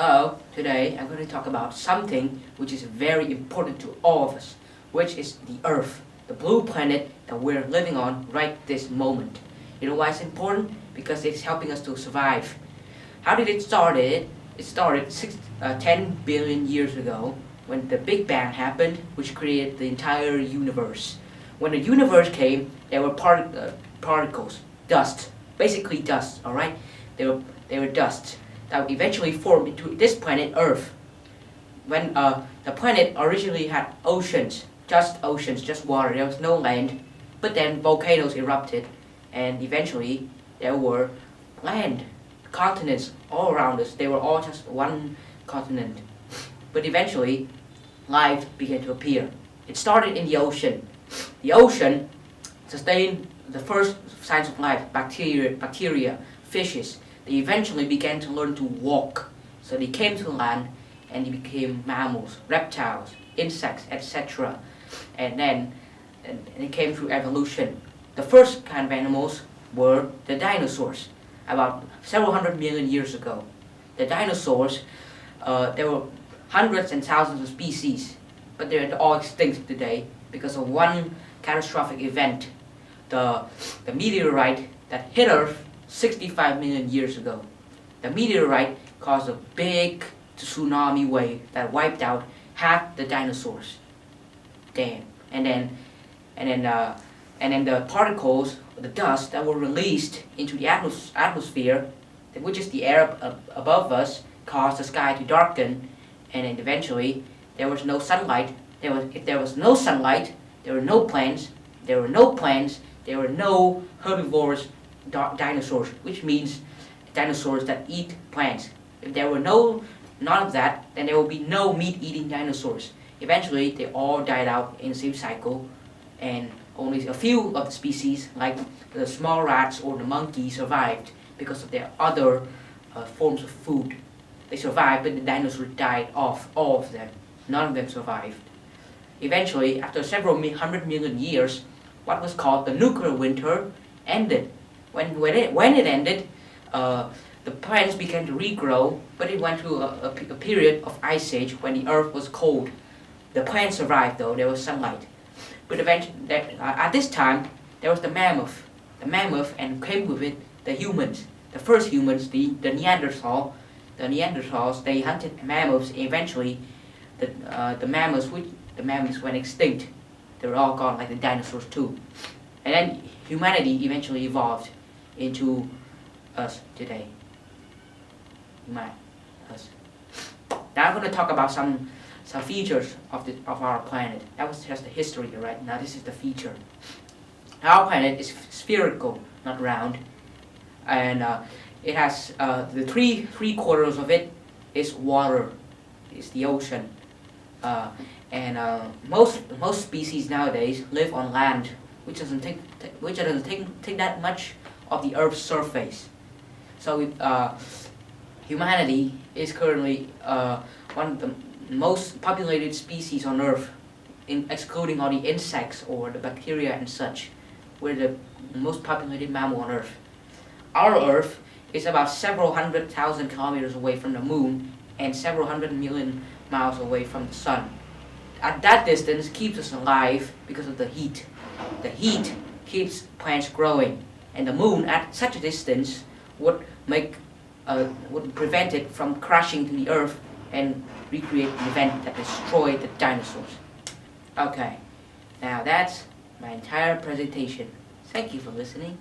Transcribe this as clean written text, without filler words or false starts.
Hello, today I'm going to talk about something which is very important to all of us, which is the Earth, the blue planet that we're living on right this moment. You know why it's important? Because it's helping us to survive. How did it start? It started 10 billion years ago when the Big Bang happened, which created the entire universe. When the universe came, there were particles, dust, basically dust, alright? They were dust that eventually formed into this planet Earth. When the planet originally had oceans, just water, there was no land, but then volcanoes erupted, and eventually there were land, continents all around us. They were all just one continent. But eventually, life began to appear. It started in the ocean. The ocean sustained the first signs of life, bacteria, fishes. They eventually began to learn to walk. So they came to land and they became mammals, reptiles, insects, etc. And then it came through evolution. The first kind of animals were the dinosaurs, about several hundred million years ago. The dinosaurs, there were hundreds and thousands of species, but they're all extinct today because of one catastrophic event. The meteorite that hit Earth 65 million years ago. The meteorite caused a big tsunami wave that wiped out half the dinosaurs. Damn. And then the particles, the dust that were released into the atmosphere, which is the air above us, caused the sky to darken, and then eventually there was no sunlight. If there was no sunlight, there were no plants. There were no plants. There were no herbivorous dinosaurs, which means dinosaurs that eat plants. If there were none of that, then there will be no meat-eating dinosaurs. Eventually, they all died out in the same cycle, and only a few of the species, like the small rats or the monkeys, survived because of their other forms of food. They survived, but the dinosaurs died off, all of them. None of them survived. Eventually, after several hundred million years, what was called the nuclear winter ended. When it ended, the plants began to regrow, but it went through a period of ice age when the earth was cold. The plants survived though, there was sunlight. But eventually, at this time, there was the mammoth, and came with it the humans. The first humans, the Neanderthals, they hunted mammoths, and eventually the mammoths went extinct. They were all gone like the dinosaurs too. And then humanity eventually evolved into us today. Us. Now I'm going to talk about some features of our planet. That was just the history, right? Now this is the feature. Our planet is spherical, not round, and it has the three quarters of it is water. It's the ocean, and most species nowadays live on land, which doesn't take that much of the Earth's surface. So humanity is currently one of the most populated species on Earth, excluding all the insects or the bacteria and such. We're the most populated mammal on Earth. Our Earth is about several 100,000 kilometers away from the moon and several 100 million miles away from the sun. At that distance keeps us alive because of the heat. The heat keeps plants growing, and the moon at such a distance would prevent it from crashing to the earth and recreate an event that destroyed the dinosaurs. Okay, now that's my entire presentation. Thank you for listening.